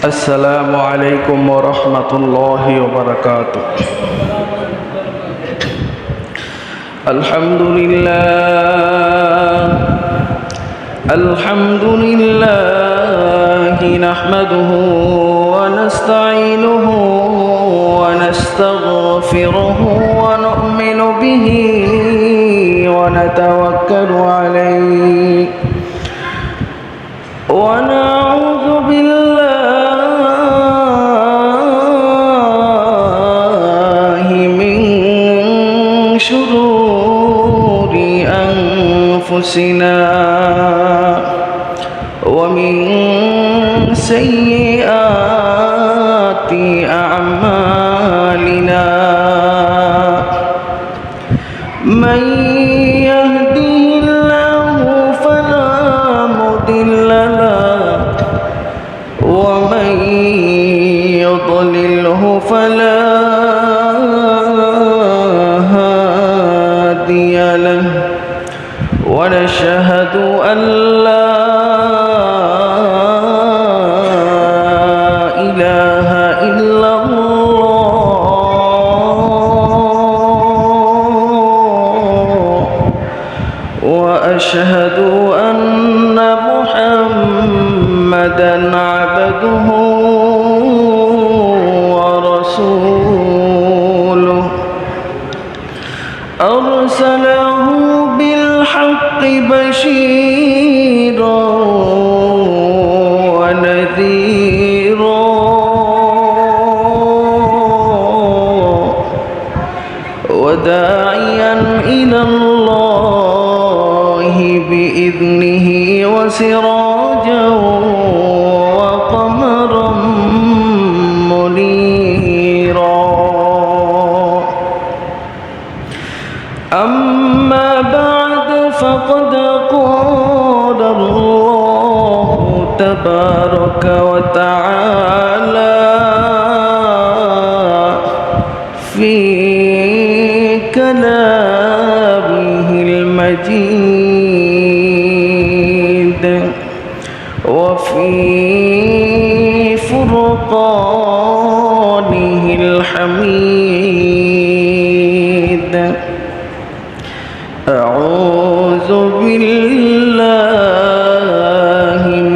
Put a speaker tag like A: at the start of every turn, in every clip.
A: السلام عليكم ورحمة الله وبركاته. الحمد لله نحمده ونستعينه ونستغفره ونؤمن به ونتوكل عليه ونعوذ بالله من شرور أنفسنا ومن سيئات أعمالنا من يهده الله فلا مضل له ومن يضلله فلا هادي له ونشهد أن لا إله إلا الله وأشهد أن محمدًا عبده ورسوله أرسله بالحق بشيرا ونذيرا وداعيا إلى الله بإذنه وسراجا وقمرا منيرا. أما بعد فقد قال الله تبارك وتعالى في كلامه المجيد وفي فرقانه الحميد. أعوذ بالله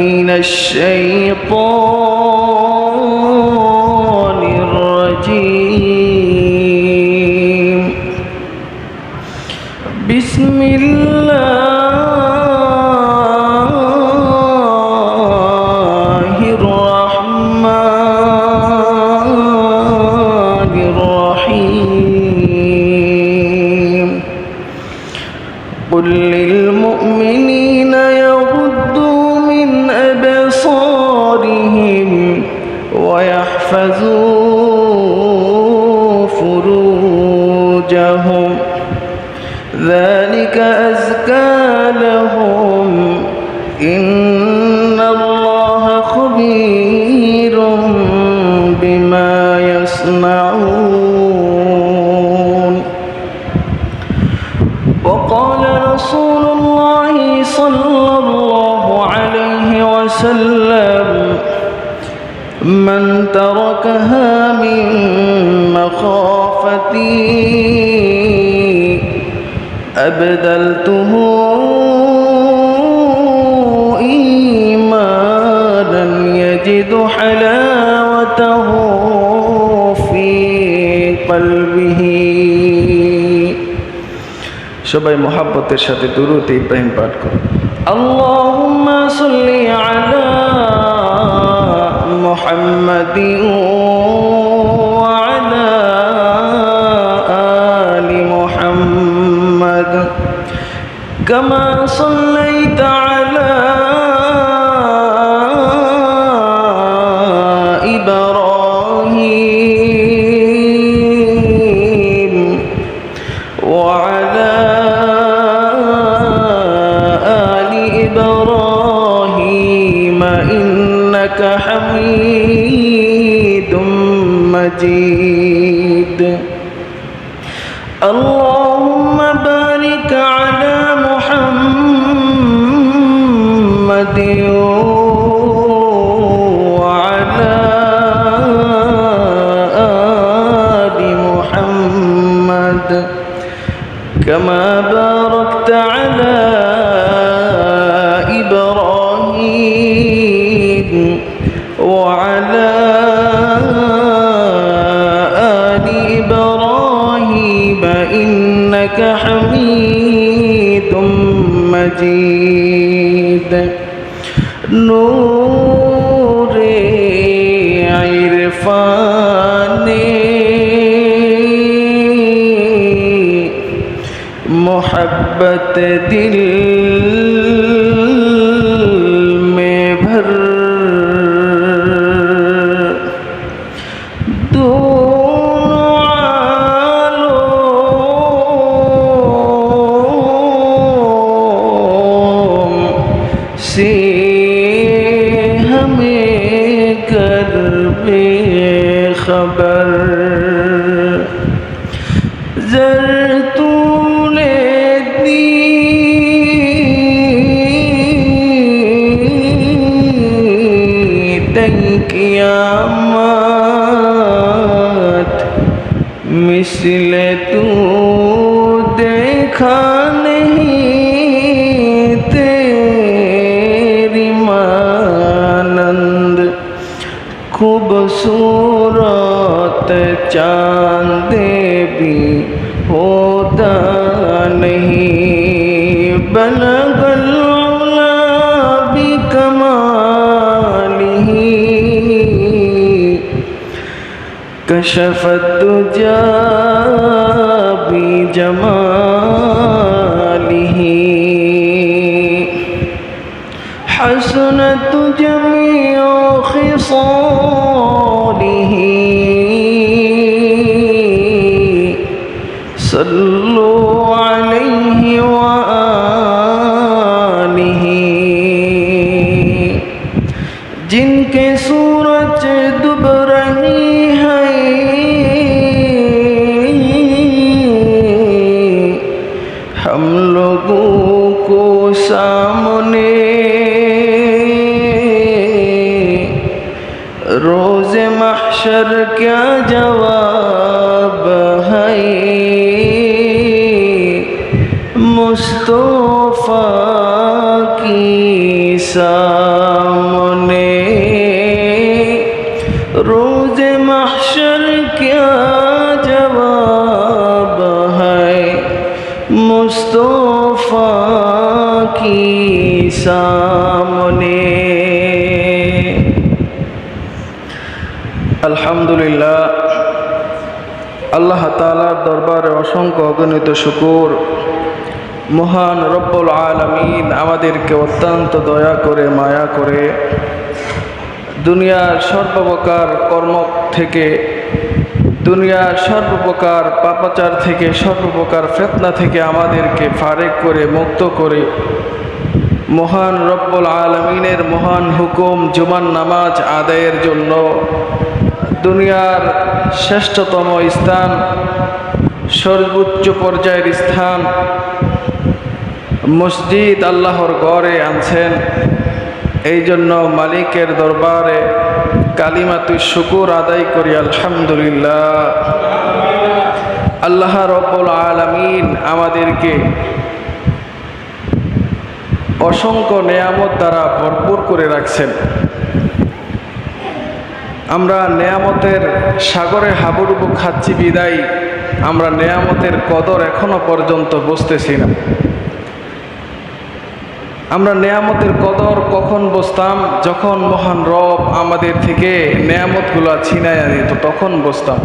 A: من الشيطان الرجيم. بسم الله الرحمن الرحيم. قل للمؤمنين يغضوا من أبصارهم ويحفظوا فروجهم ذلك أزكى لهم إن الله خبير بما يصنعون. وقال رسول الله صلى الله عليه وسلم من تركها من مخافتي أبدلته إيمانا يجد حلاوته في قلبه. সবাই মোহাব্বতের সাথে দুরূদ ইব্রাহিম পাঠ করুন। আল্লাহুম্মা সাল্লি আলা মুহাম্মাদিন ওয়া আলা আলি মুহাম্মাদ কামা সাল্লাইতা আলা ইব্রাহিম ওয়া আলা إبراهيم إنك حميد مجيد. اللهم بارك على محمد وعلى وعلى آل إبراهيم إنك حميد مجيد نور عرفان محبت دل میں بھر دونوں عالم سے ہمیں کر بے خبر زر قیامت مثل تو دیکھا نہیں تیری مانند خوبصورت چاند بھی ہوتا نہیں بلغ العلا بکمالہ کشف الدجى بجماله حسنت جميع خصاله صلوا عليه وآله جن کے سورج دب رہی ہے ہم لوگوں کو سامنے روز محشر کیا جواب ہے مصطفیٰ کی سامنے روز محشر کیا جواب ہے مصطفیٰ کی سامنے আলহামদুলিল্লাহ আল্লাহ তাআলার দরবারে অসংখ্য অগণিত শুকর মহান রব্বুল আলামিন আমাদেরকে অত্যন্ত দয়া করে মায়া করে দুনিয়ার সর্বপ্রকার কর্ম থেকে দুনিয়ার সর্বপ্রকার পাপাচার থেকে সর্বপ্রকার ফিতনা থেকে আমাদেরকে ফারেক করে মুক্ত করে মহান রব্বুল আলামিনের মহান হুকুম জুমার নামাজ আদায়ের জন্য দুনিয়ার শ্রেষ্ঠতম স্থান সর্বোচ্চ পর্যায়ের স্থান মসজিদ আল্লাহর ঘরে আনছেন এই জন্য মালিকের দরবারে কালিমাতুশ শুকুর আদায় করি আলহামদুলিল্লাহ। আল্লাহ রব্বুল আলামিন আমাদেরকে অসংখ্য নেয়ামত দ্বারা ভরপুর করে রাখছেন। আমরা নেয়ামতের সাগরে হাবুডুবু খাচ্ছি বিদায় আমরা নেয়ামতের কদর এখনো পর্যন্ত বুঝতেছি না। আমরা নেয়ামতের কদর কখন বুঝতাম? যখন মহান রব আমাদের থেকে নেয়ামতগুলো ছিনাইয়া দিত তখন বুঝতাম।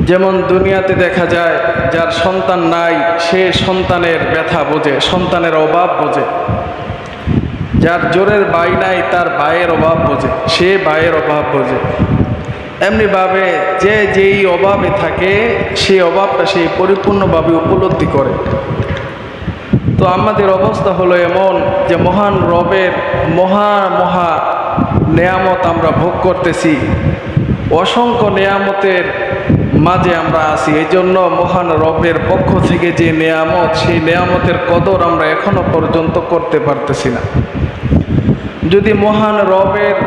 A: যেমন দুনিয়াতে দেখা যায় যার সন্তান নাই সে সন্তানের ব্যথা বোঝে, সন্তানের অভাব বোঝে। যার জোরের ভাই নাই তার ভাইয়ের অভাব বোঝে, সে ভাইয়ের অভাব বোঝে। এমনিভাবে যে যেই অভাবে থাকে সেই অভাবটা সে পরিপূর্ণভাবে উপলব্ধি করে। তো আমাদের অবস্থা হলো এমন যে মহান রবের মহা মহা নেয়ামত আমরা ভোগ করতেছি, অসংখ্য নেয়ামতের মাঝে আমরা আছি। এই জন্য মহান রবের পক্ষ থেকে যে নেয়ামত সেই নেয়ামতের কদর আমরা এখনো পর্যন্ত করতে পারতেছি না। যদি মহান রবের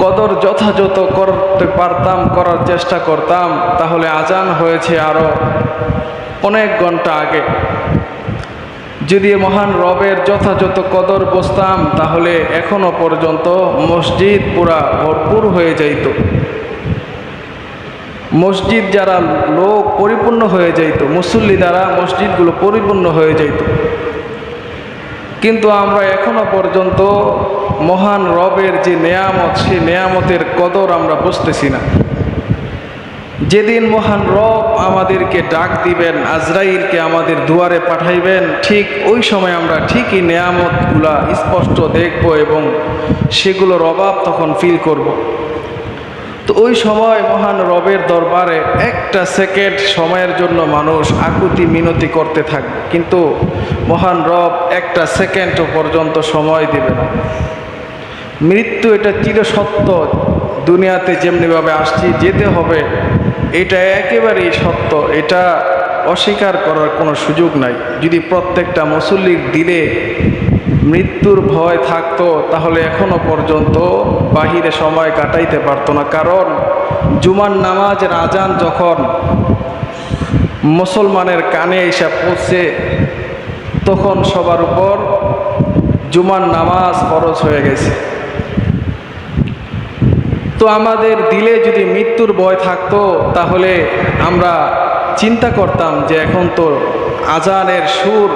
A: কদর যথাযথ করতে পারতাম, করার চেষ্টা করতাম, তাহলে আজান হয়েছে আরো অনেক ঘন্টা আগে। যদি মহান রবের যথাযথ কদর বুঝতাম তাহলে এখনো পর্যন্ত মসজিদ পুরা ভরপুর হয়ে যাইত, মসজিদ যারা লোক পরিপূর্ণ হয়ে যাইত, মুসল্লি দ্বারা মসজিদগুলো পরিপূর্ণ হয়ে যাইত। কিন্তু আমরা এখনো পর্যন্ত মহান রবের যে নেয়ামত, সেই নেয়ামতের কদর আমরা বুঝতেছি না। যেদিন মহান রব আমাদেরকে ডাক দিবেন, আজরাইলকে আমাদের দুয়ারে পাঠাইবেন, ঠিক ওই সময় আমরা ঠিকই নেয়ামতগুলা স্পষ্ট দেখব এবং সেগুলোর অভাব তখন ফিল করব। তো ওই সময় মহান রবের দরবারে একটা সেকেন্ড সময়ের জন্য মানুষ আকুতি মিনতি করতে থাকবে, কিন্তু মহান রব একটা সেকেন্ডও পর্যন্ত সময় দিবে না। মৃত্যু এটা চিরসত্য, দুনিয়াতে যেমনিভাবে আসছি যেতে হবে, এটা একেবারেই সত্য, এটা অস্বীকার করার কোনো সুযোগ নাই। যদি প্রত্যেকটা মুসল্লির দিলে মৃত্যুর ভয় থাকতো তাহলে এখনো পর্যন্ত বাহিরে সময় কাটাইতে পারতো না। কারণ জুমার নামাজের আজান যখন মুসলমানের কানে এসে পৌঁছে, তখন সবার উপর জুমার নামাজ ফরজ হয়ে গেছে। তো আমাদের দিলে যদি মৃত্যুর ভয় থাকতো তাহলে আমরা চিন্তা করতাম যে এখন তো আজানের সুর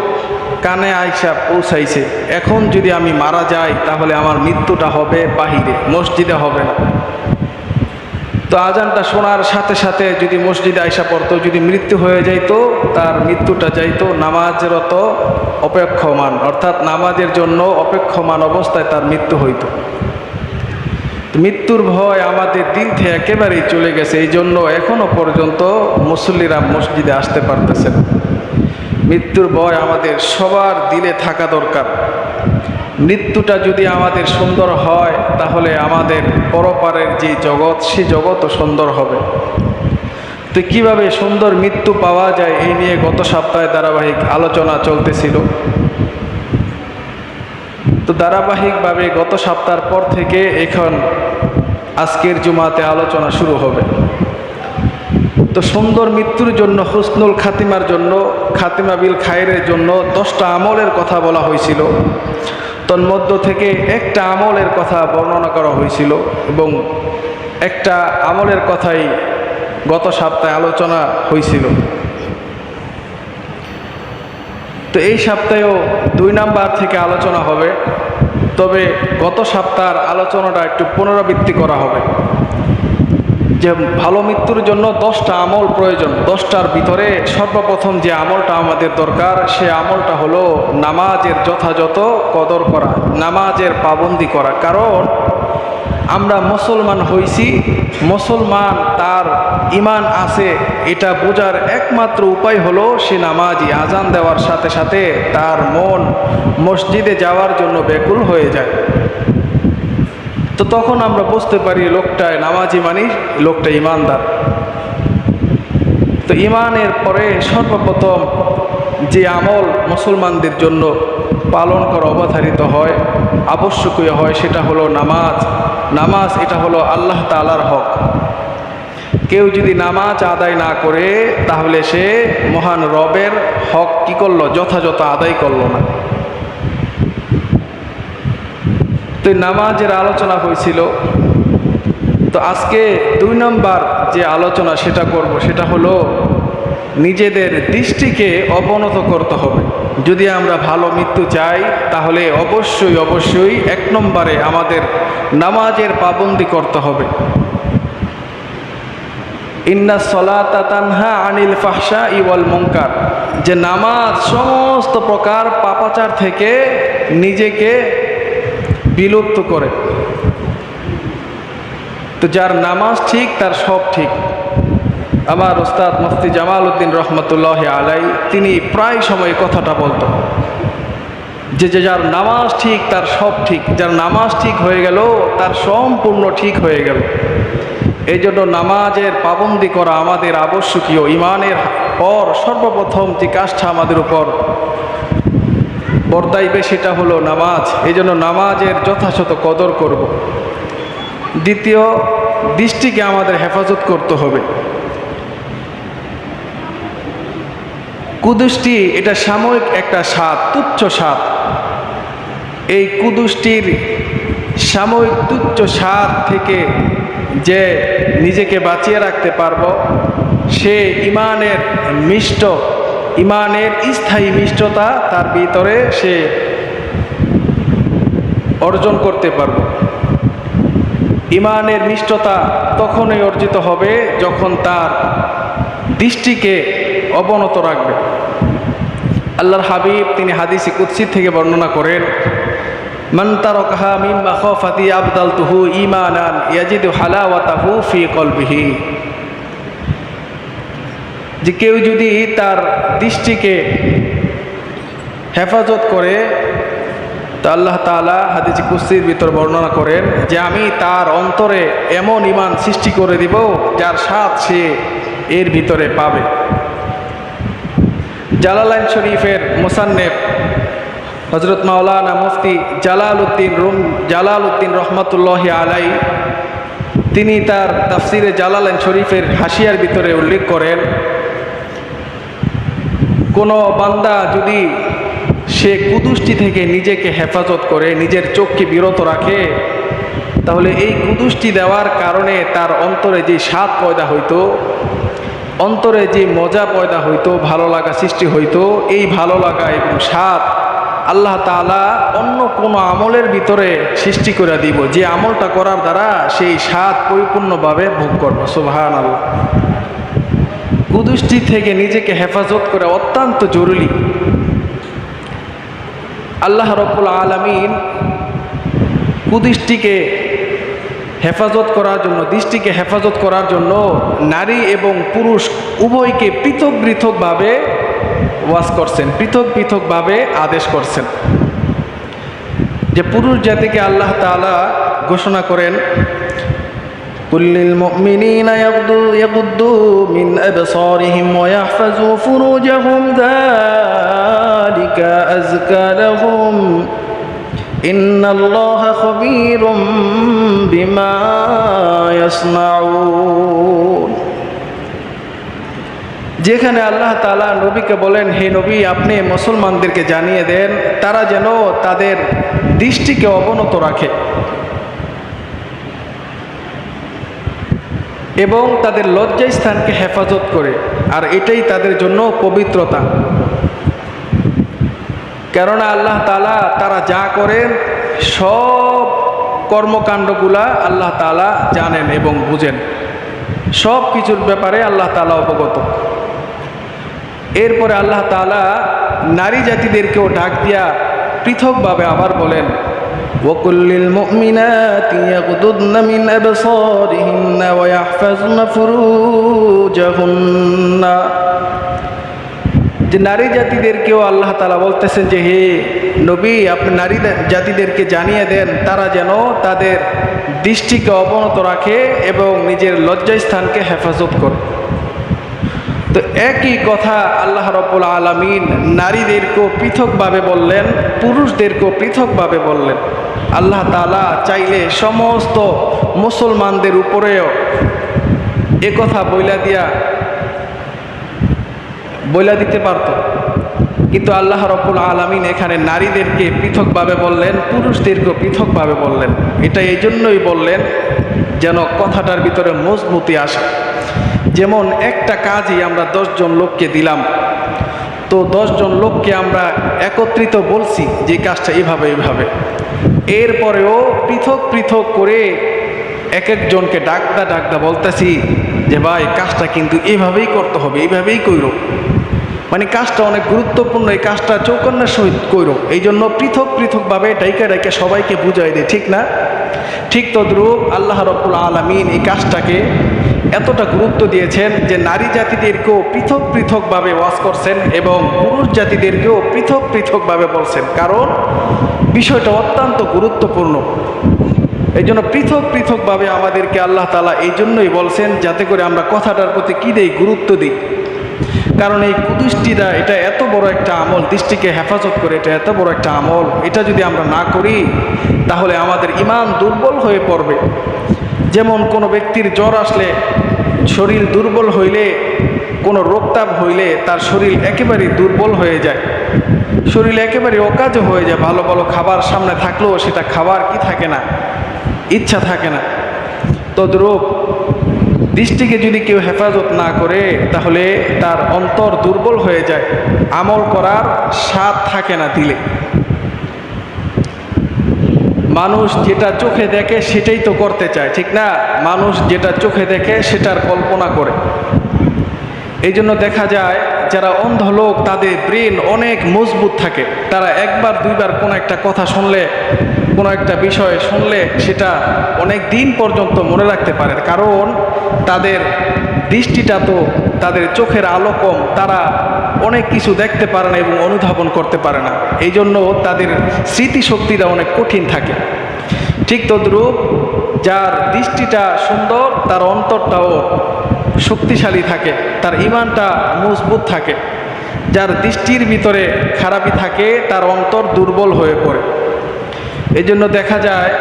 A: কানে আইসা পৌঁছাইছে, এখন যদি আমি মারা যাই তাহলে আমার মৃত্যুটা হবে বাহিরে, মসজিদে হবে না। তো আজানটা শোনার সাথে সাথে যদি মসজিদে আইসা পড়তো, যদি মৃত্যু হয়ে যাইতো, তার মৃত্যুটা যাইতো নামাজরত অপেক্ষমান, অর্থাৎ নামাজের জন্য অপেক্ষমান অবস্থায় তার মৃত্যু হইতো। মৃত্যুর ভয় আমাদের দিল থেকে একেবারেই চলে গেছে, এই জন্য এখনো পর্যন্ত মুসল্লিরা মসজিদে আসতে পারতেছে না। মৃত্যুর ভয় আমাদের সবার দিলে থাকা দরকার। মৃত্যুটা যদি আমাদের সুন্দর হয় তাহলে আমাদের পরপারের যে জগৎ, সে জগৎও সুন্দর হবে। তো কিভাবে সুন্দর মৃত্যু পাওয়া যায় এই নিয়ে গত সপ্তাহে ধারাবাহিক আলোচনা চলতেছিল। তো ধারাবাহিকভাবে গত সপ্তাহের পর থেকে এখন আজকের জুমাতে আলোচনা শুরু হবে। তো সুন্দর মৃত্যুর জন্য, হুসনুল খাতিমার জন্য, খাতিমা বিল খায়রের জন্য 10টা আমলের কথা বলা হয়েছিল। তন্মধ্য থেকে একটা আমলের কথা বর্ণনা করা হয়েছিল এবং একটা আমলের কথাই গত সপ্তাহে আলোচনা হয়েছিল। তো এই সপ্তাহেও 2 নাম্বার থেকে আলোচনা হবে, তবে গত সপ্তাহের আলোচনাটা একটু পুনরাবৃত্তি করা হবে। যে ভালো মৃত্যুর জন্য 10টা আমল প্রয়োজন, 10টার ভিতরে সর্বপ্রথম যে আমলটা আমাদের দরকার, সে আমলটা হলো নামাজের যথাযথ কদর করা, নামাজের পাবন্দি করা। কারণ আমরা মুসলমান হইছি, মুসলমান তার ঈমান আছে, এটা বোঝার একমাত্র উপায় হলো সে নামাজি। আজান দেওয়ার সাথে সাথে তার মন মসজিদে যাওয়ার জন্য ব্যাকুল হয়ে যায়। তো তখন আমরা বুঝতে পারি লোকটা নামাজি, মানে লোকটা ঈমানদার। তো ঈমানের পরে সর্বপ্রথম যে আমল মুসলমানদের জন্য পালন করা অবধারিত হয়, আবশ্যকীয় হয়, সেটা হলো নামাজ। নামাজ এটা হলো আল্লাহ তাআলার হক। কেউ যদি নামাজ আদায় না করে তাহলে সে মহান রবের হক কি করলো? যথাযথ আদায় করলো না। তো নামাজের আলোচনা হয়েছিল। তো আজকে 2 নম্বর যে আলোচনা সেটা করব, সেটা হলো নিজেদের দৃষ্টিকে অবনত করতে হবে। যদি আমরা ভালো মৃত্যু চাই তাহলে অবশ্যই অবশ্যই 1 নম্বরে আমাদের নামাজের পাবন্দি করতে হবে। ইন্না সলাতা তানহা আনিল ফাহশাই ওয়াল মুনকার, যে নামাজ সমস্ত প্রকার পাপাচার থেকে নিজেকে বিলুপ্ত করে। তো যার নামাজ ঠিক তার সব ঠিক। আমার ওস্তাদ মুফতি জামাল উদ্দিন রহমতুল্লাহ আলাই তিনি প্রায় সময় কথাটা বলতো যে যার নামাজ ঠিক তার সব ঠিক, যার নামাজ ঠিক হয়ে গেল তার সম্পূর্ণ ঠিক হয়ে গেল। এই জন্য নামাজের পাবন্দি করা আমাদের আবশ্যকীয়। ঈমানের পর সর্বপ্রথম যে কাজটা আমাদের উপর বর্তাইবে সেটা হলো নামাজ। এই জন্য নামাজের যথাযথ কদর করব। দ্বিতীয়, দৃষ্টিকে আমাদের হেফাজত করতে হবে। কুদৃষ্টি এটা সাময়িক একটা স্বাদ, তুচ্ছ স্বাদ। এই কুদৃষ্টির সাময়িক তুচ্ছ স্বাদ থেকে যে নিজেকে বাঁচিয়ে রাখতে পারবো, সে ইমানের স্থায়ী মিষ্টতা তার ভিতরে সে অর্জন করতে পারবো। ইমানের মিষ্টতা তখনই অর্জিত হবে যখন তার দৃষ্টিকে অবনত রাখবে। আল্লাহর হাবিব তিনি হাদিসে কুদসি থেকে বর্ণনা করেন, মান তারাকাহা মিন মাখাফাতি আবদালতুহু ঈমানান ইয়াজিদু হালাওয়াতাহু ফি কলবিহি। যে কেউ যদি তার দৃষ্টিকে হেফাজত করে, তো আল্লাহ তাআলা হাদিসে কুদসির ভিতর বর্ণনা করেন যে আমি তার অন্তরে এমন ঈমান সৃষ্টি করে দিব যার স্বাদ সে এর ভিতরে পাবে। জালালাইন শরীফের মুসান্নেফ হযরত মাওলানা মুফতি জালালউদ্দিন রহমাতুল্লাহি আলাই তিনি তার তাফসিরে জালালাইন শরীফের হাসিয়ার ভিতরে উল্লেখ করেন, কোনো বান্দা যদি সে কুদৃষ্টি থেকে নিজেকে হেফাজত করে, নিজের চোখকে বিরত রাখে, তাহলে এই কুদৃষ্টি দেওয়ার কারণে তার অন্তরে যে স্বাদ পয়দা হইতো, অন্তরে যে মজা পয়দা হইতো, ভালো লাগা সৃষ্টি হইতো, এই ভালো লাগা এবং স্বাদ আল্লাহ তাআলা অন্য কোনো আমলের ভিতরে সৃষ্টি করে দিব, যে আমলটা করার দ্বারা সেই স্বাদ পরিপূর্ণভাবে ভোগ করবে। সুবহানাল্লাহ। কুদৃষ্টি থেকে নিজেকে হেফাজত করা অত্যন্ত জরুরি। আল্লাহ রাব্বুল আলামিন কুদৃষ্টিকে হেফাজত করার জন্য, দৃষ্টিকে হেফাজত করার জন্য নারী এবং পুরুষ উভয়কে পৃথক পৃথকভাবে ওয়াজ করছেন, পৃথক পৃথকভাবে আদেশ করছেন। যে পুরুষ জাতিকে আল্লাহ তাআলা ঘোষণা করেন, কুল্লিল মুমিনিনা ইয়াগুদ্দু মিন আবসারিহিম ওয়া ইয়াহফাযু ফুরুজাহুম যালিকা আযকা লাহুম ইন্নাল্লাহা খাবীরুম বিমা ইয়াসনাউন। যেখানে আল্লাহ তাআলা নবীকে বলেন, হে নবী আপনি মুসলমানদেরকে জানিয়ে দেন তারা যেন তাদের দৃষ্টিকে অবনত রাখে এবং তাদের লজ্জাস্থানকে হেফাজত করে, আর এটাই তাদের জন্য পবিত্রতা। কেননা আল্লাহ তাআলা তারা যা করেন সব কর্মকাণ্ডগুলা আল্লাহ তাআলা জানেন এবং বুঝেন, সব কিছুর ব্যাপারে আল্লাহ তাআলা অবগত। এরপরে আল্লাহ তাআলা নারী জাতিদেরকেও ডাক দিয়া পৃথকভাবে আবার বলেন, ওয়াকুল্লিল মুমিনাতি ইয়াগুদুদনা মিন আবসারিহিন্না ওয়া ইয়াহফাজনা ফুরুজাহুন্না। যে নারী জাতিদেরকেও আল্লাহ তাআলা বলতেছেন যে হে নবী আপনি নারী জাতিদেরকে জানিয়ে দেন তারা যেন তাদের দৃষ্টিকে অবনত রাখে এবং নিজের লজ্জাস্থানকে হেফাজত করে। তো একই কথা আল্লাহ রাব্বুল আলামিন নারীদেরকেও পৃথকভাবে বললেন, পুরুষদেরকেও পৃথকভাবে বললেন। আল্লাহ তাআলা চাইলে সমস্ত মুসলমানদের উপরেও একথা বইলা দিতে পারত, কিন্তু আল্লাহ রাব্বুল আলামিন এখানে নারীদেরকে পৃথকভাবে বললেন, পুরুষদেরকেও পৃথকভাবে বললেন। এটা এই জন্যই বললেন যেন কথাটার ভিতরে মজবুতি আসে। যেমন একটা কাজই আমরা 10 জন লোককে দিলাম, তো 10 জন লোককে আমরা একত্রিত বলছি যে কাজটা এইভাবে এইভাবে, এরপরেও পৃথক পৃথক করে এক একজনকে ডাকদা বলতেছি যে ভাই কাজটা কিন্তু এইভাবেই করতে হবে, এইভাবেই কইরো, মানে কাজটা অনেক গুরুত্বপূর্ণ, এই কাজটা চৌকন্যার সহিত কইরো। এই জন্য পৃথক পৃথকভাবে ডাইকা সবাইকে বুঝাই দেয়, ঠিক না? ঠিক তদ্রূপ আল্লাহ রাব্বুল আলামিন এই কাজটাকে এতটা গুরুত্ব দিয়েছেন যে নারী জাতিদেরকেও পৃথক পৃথকভাবে ওয়াজ করছেন এবং পুরুষ জাতিদেরকেও পৃথক পৃথকভাবে বলছেন, কারণ বিষয়টা অত্যন্ত গুরুত্বপূর্ণ। এই জন্য পৃথক পৃথকভাবে আমাদেরকে আল্লাহ তাআলা এই জন্যই বলছেন যাতে করে আমরা কথাটার প্রতি কী দেই, গুরুত্ব দিই। কারণ এই কুদৃষ্টিটা এটা এত বড় একটা আমল, দৃষ্টিকে হেফাজত করে এটা এত বড় একটা আমল, এটা যদি আমরা না করি তাহলে আমাদের ঈমান দুর্বল হয়ে পড়বে। যেমন কোনো ব্যক্তির জ্বর আসলে, শরীর দুর্বল হইলে কোনো রোগতাপ হইলে তার শরীর একেবারে দুর্বল হয়ে যায়, শরীর একেবারে অকাজ হয়ে যায়, ভালো ভালো খাবার সামনে থাকলেও সেটা খাবার কি থাকে না, ইচ্ছা থাকে না। তদ্রূপ দৃষ্টিকে যদি কেউ হেফাজত না করে তাহলে তার অন্তর দুর্বল হয়ে যায়, আমল করার স্বাদ থাকে না দিলে। মানুষ যেটা চোখে দেখে সেটাই তো করতে চায়, ঠিক না? মানুষ যেটা চোখে দেখে সেটার কল্পনা করে। এই জন্য দেখা যায় যারা অন্ধ লোক তাদের ব্রেন অনেক মজবুত থাকে, তারা একবার দুইবার কোনো একটা কথা শুনলে, কোনো একটা বিষয় শুনলে সেটা অনেক দিন পর্যন্ত মনে রাখতে পারে, কারণ তাদের দৃষ্টিটা তো, তাদের চোখের আলো কম, তারা অনেক কিছু দেখতে পারে না এবং অনুধাবন করতে পারে না, এই জন্য তাদের স্মৃতিশক্তিটা অনেক কঠিন থাকে। ঠিক তদ্রূপ যার দৃষ্টিটা সুন্দর তার অন্তরটাও শক্তিশালী থাকে, তার ঈমানটা মজবুত থাকে। যার দৃষ্টির ভিতরে খারাপই থাকে তার অন্তর দুর্বল হয়ে পড়ে। এই জন্য দেখা যায়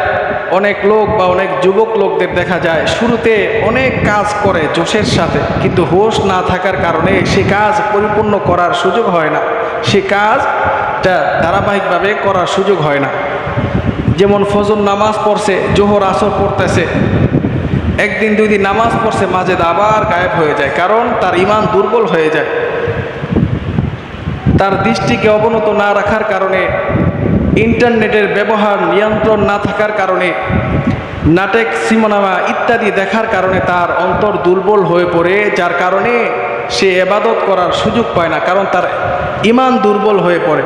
A: অনেক লোক বা অনেক যুবক লোকদের দেখা যায় শুরুতে অনেক কাজ করে জোশের সাথে, কিন্তু হোশ না থাকার কারণে সে কাজ পরিপূর্ণ করার সুযোগ হয় না, সে কাজটা ধারাবাহিকভাবে করার সুযোগ হয় না। যেমন ফজর নামাজ পড়ছে, জোহর আসর পড়তেছে, একদিন দুই দিন নামাজ পড়ছে, মাঝে আবার গায়েব হয়ে যায়, কারণ তার ঈমান দুর্বল হয়ে যায়। তার দৃষ্টিকে অবনত না রাখার কারণে, ইন্টারনেটের ব্যবহার নিয়ন্ত্রণ না থাকার কারণে, নাটক সিনেমা ইত্যাদি দেখার কারণে তার অন্তর দুর্বল হয়ে পড়ে, যার কারণে সে ইবাদত করার সুযোগ পায় না, কারণ তার ঈমান দুর্বল হয়ে পড়ে।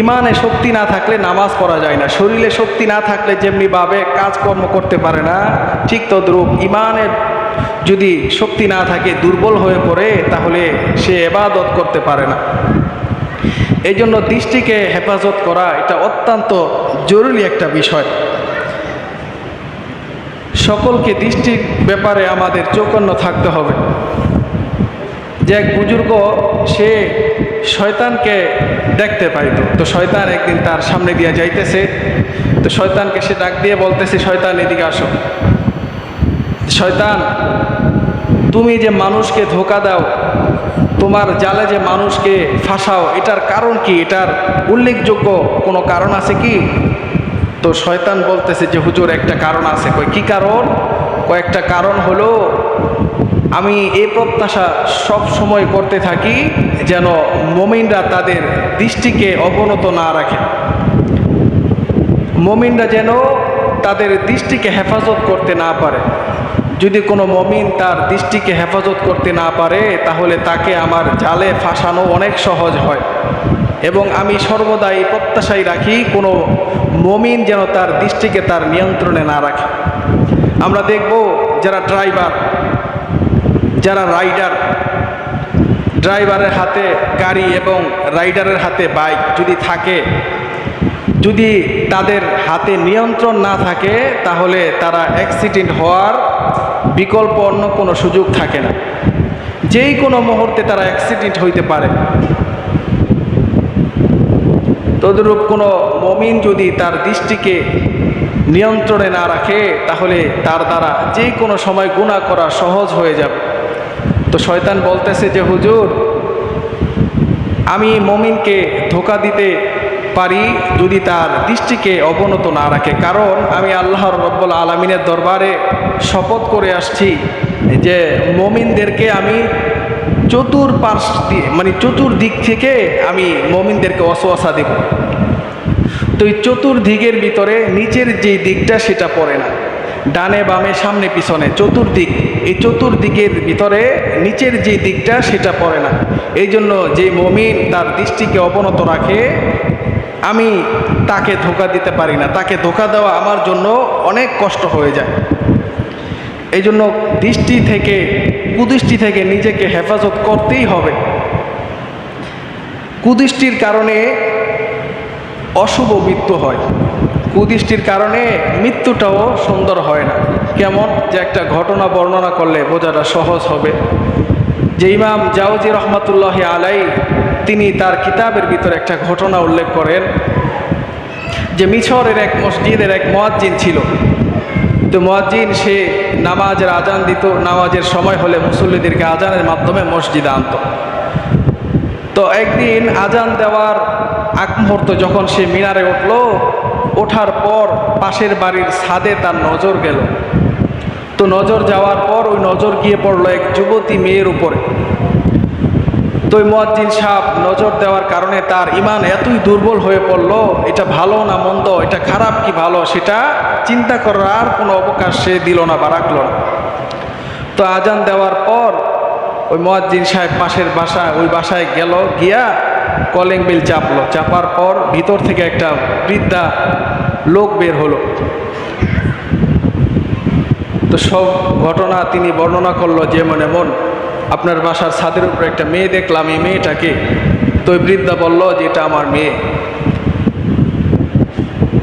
A: ঈমানে শক্তি না থাকলে নামাজ পড়া যায় না, শরীরে শক্তি না থাকলে যেমনিভাবে কাজকর্ম করতে পারে না, ঠিক তদ্রূপ ঈমানের যদি শক্তি না থাকে, দুর্বল হয়ে পড়ে, তাহলে সে ইবাদত করতে পারে না। এই জন্য দৃষ্টিকে হেফাজত করা এটা অত্যন্ত জরুরি একটা বিষয়। সকলকে দৃষ্টির ব্যাপারে আমাদের চৌকন্ন থাকতে হবে। যে এক বুজুর্গ সে শয়তানকে দেখতে পাইতো, তো শয়তান একদিন তার সামনে দিয়ে যাইতেছে, তো শয়তানকে সে ডাক দিয়ে বলতেছে, শয়তান এদিকে আসো। শয়তান, তুমি যে মানুষকে ধোঁকা দাও, তোমার জালে যে মানুষকে ফাঁসাও, এটার কারণ কি? এটার উল্লেখযোগ্য কোনো কারণ আছে কি? তো শয়তান বলতেছে যে হুজুর একটা কারণ আছে। কই কি কারণ? কয়েকটা কারণ হলো, আমি এই প্রত্যাশা সব সময় করতে থাকি যেন মুমিনরা তাদের দৃষ্টিকে অবনত না রাখে, মুমিনরা যেন তাদের দৃষ্টিকে হেফাজত করতে না পারে। যদি কোনো মুমিন তার দৃষ্টিকে হেফাজত করতে না পারে তাহলে তাকে আমার জালে ফাঁসানো অনেক সহজ হয়, এবং আমি সর্বদা এই প্রত্যাশাই রাখি কোনো মুমিন যেন তার দৃষ্টিকে তার নিয়ন্ত্রণে না রাখে। আমরা দেখব যারা ড্রাইভার, যারা রাইডার, ড্রাইভারের হাতে গাড়ি এবং রাইডারের হাতে বাইক যদি থাকে, যদি তাদের হাতে নিয়ন্ত্রণ না থাকে তাহলে তারা অ্যাক্সিডেন্ট হওয়ার বিকল্প অন্য কোনো সুযোগ থাকে না, যেই কোনো মুহূর্তে তারা অ্যাক্সিডেন্ট হইতে পারে। তদরূপ কোনো মুমিন যদি তার দৃষ্টিকে নিয়ন্ত্রণে না রাখে তাহলে তার দ্বারা যে কোনো সময় গুনাহ করা সহজ হয়ে যাবে। তো শয়তান বলতেছে যে হুজুর, আমি মুমিনকে ধোঁকা দিতে পারি যদি তার দৃষ্টিকে অবনত না রাখে, কারণ আমি আল্লাহর রব্বুল আলামিনের দরবারে শপথ করে আসছি যে মুমিনদেরকে আমি চতুর্দিক থেকে আমি মুমিনদেরকে ওয়াসওয়াসা দেব। তো এই চতুর্দিকের ভিতরে নিচের যে দিকটা সেটা পড়ে না, ডানে বামে সামনে পিছনে চতুর্দিক, এই চতুর্দিকের ভিতরে নিচের যে দিকটা সেটা পড়ে না। এই জন্য যে মুমিন তার দৃষ্টিকে অবনত রাখে আমি তাকে ধোঁকা দিতে পারি না, তাকে ধোঁকা দেওয়া আমার জন্য অনেক কষ্ট হয়ে যায়। এই জন্য কুদৃষ্টি থেকে নিজেকে হেফাজত করতেই হবে। কুদৃষ্টির কারণে অশুভ মৃত্যু হয়, কুদৃষ্টির কারণে মৃত্যুটাও সুন্দর হয় না। কেমন? যে একটা ঘটনা বর্ণনা করলে বোঝাটা সহজ হবে। যে ইমাম জাওজি রহমাতুল্লাহ আলাই তিনি তার কিতাবের ভিতরে একটা ঘটনা উল্লেখ করেন যে মিশরের এক মসজিদের এক মুয়াজ্জিন ছিল। তো মুয়াজ্জিন সে নামাজের আজান দিত, নামাজের সময় হলে মুসল্লিদেরকে আজানের মাধ্যমে মসজিদে আনত। তো একদিন আজান দেওয়ার আগ মুহূর্ত যখন সে মিনারে উঠল, ওঠার পর পাশের বাড়ির ছাদে তার নজর গেল। তো নজর যাওয়ার পর ওই নজর গিয়ে পড়লো এক যুবতী মেয়ের উপরে। তো ওই মুয়াজ্জিন সাহেব নজর দেওয়ার কারণে তার ঈমান এতই দুর্বল হয়ে পড়ল, এটা ভালো না মন্দ, এটা খারাপ কি ভালো, সেটা চিন্তা করার আর কোনো অবকাশ সে দিল না বা রাখল না। তো আজান দেওয়ার পর ওই মুয়াজ্জিন সাহেব পাশের ওই বাসায় গেল, গিয়া কলিং বেল চাপলো। চাপার পর ভিতর থেকে একটা বৃদ্ধা লোক বের হলো। তো সব ঘটনা তিনি বর্ণনা করলো, যেমন এমন আপনার বাসার ছাদের উপরে একটা মেয়ে দেখলাম, এই মেয়েটাকে। তো ওই বৃদ্ধা বলল যে এটা আমার মেয়ে।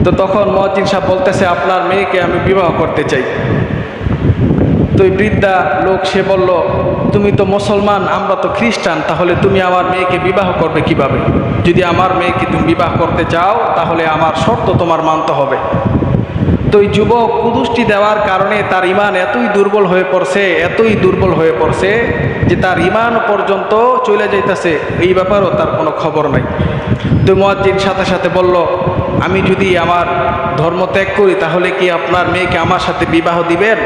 A: তো তখন মুয়াজ্জিন সাহেব বলতেছে আপনার মেয়েকে আমি বিবাহ করতে চাই। তো ওই বৃদ্ধা লোক সে বলল তুমি তো মুসলমান, আমরা তো খ্রিস্টান, তাহলে তুমি আমার মেয়েকে বিবাহ করবে কিভাবে? যদি আমার মেয়েকে তুমি বিবাহ করতে চাও তাহলে আমার শর্ত তোমার মানতে হবে। তো ওই যুবক কুদৃষ্টি দেওয়ার কারণে তার ঈমান এতই দুর্বল হয়ে পড়ছে যে তার ঈমান পর্যন্ত চলে যাইতেছে, এই ব্যাপারও তার কোনো খবর নাই। তো মুয়াজ্জিন সাথে সাথে বলল আমি যদি আমার ধর্ম ত্যাগ করি তাহলে কি আপনার মেয়েকে আমার সাথে বিবাহ দিবেন?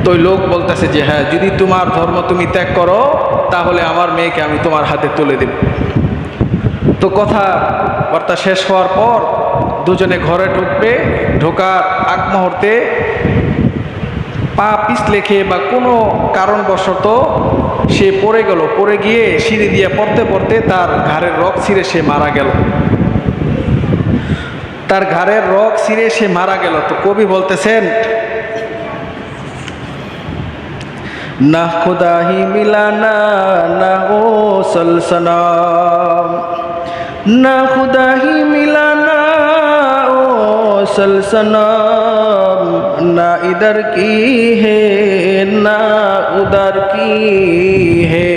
A: তো ওই লোক বলতেছে যে হ্যাঁ, যদি তোমার ধর্ম তুমি ত্যাগ করো তাহলে আমার মেয়েকে আমি তোমার হাতে তুলে দেব। তো কথাবার্তা শেষ হওয়ার পর দুজনে ঘরে ঢুকবে, ঢোকার আগ মুহূর্তে পা পিছলে খেয়ে বা কোনো কারণবশত সে পড়ে গেল। পড়ে গিয়ে সিঁড়ি দিয়ে পড়তে পড়তে তার ঘাড়ের রগ ছিঁড়ে সে মারা গেল। তো কবি বলতেছেন না খুদা হি মিলানা না ও সলসনাম, না খুদা হি মিলানা ও সলসনাম, না ইধর কি হে না উধর কি হে।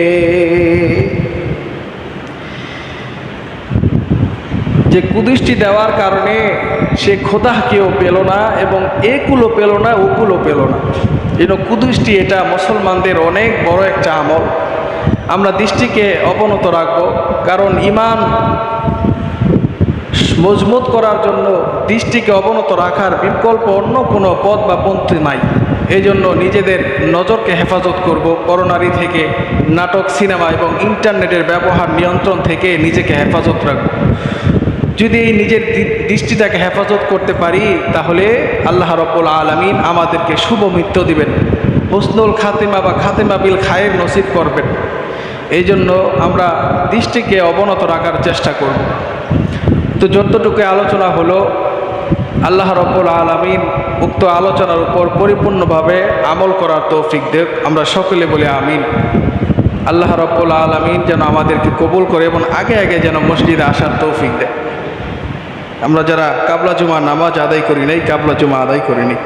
A: যে কুদৃষ্টি দেওয়ার কারণে সে খোদাকেও পেল না এবং একুলো পেল না, ওকুলো পেল না। কুদৃষ্টি এটা মুসলমানদের অনেক বড় একটা আমল। আমরা দৃষ্টিকে অবনত রাখব, কারণ ঈমান মজবুত করার জন্য দৃষ্টিকে অবনত রাখার বিকল্প অন্য কোনো পথ বা পন্থী নাই। এই জন্য নিজেদের নজরকে হেফাজত করব, পরনারী থেকে, নাটক, সিনেমা এবং ইন্টারনেটের ব্যবহার নিয়ন্ত্রণ থেকে নিজেকে হেফাজত রাখব। যদি এই নিজের দৃষ্টিটাকে হেফাজত করতে পারি তাহলে আল্লাহ রাব্বুল আলামিন আমাদেরকে শুভ মৃত্যু দিবেন, হুসনুল খাতিমা বা খাতিমা বিল খায়ের নসিব করবেন। এই জন্য আমরা দৃষ্টিকে অবনত রাখার চেষ্টা করব। তো যতটুকু আলোচনা হলো, আল্লাহ রাব্বুল আলামিন উক্ত আলোচনার উপর পরিপূর্ণভাবে আমল করার তৌফিক দেন। আমরা সকলে বলি আমিন। আল্লাহ রাব্বুল আলামিন যেন আমাদেরকে কবুল করে এবং আগে আগে যেন মসজিদে আসার তৌফিক দেয়। আমরা যারা কাবলা জুমা নামাজ আদায় করি নাই, কাবলা জুমা আদায় করিনি।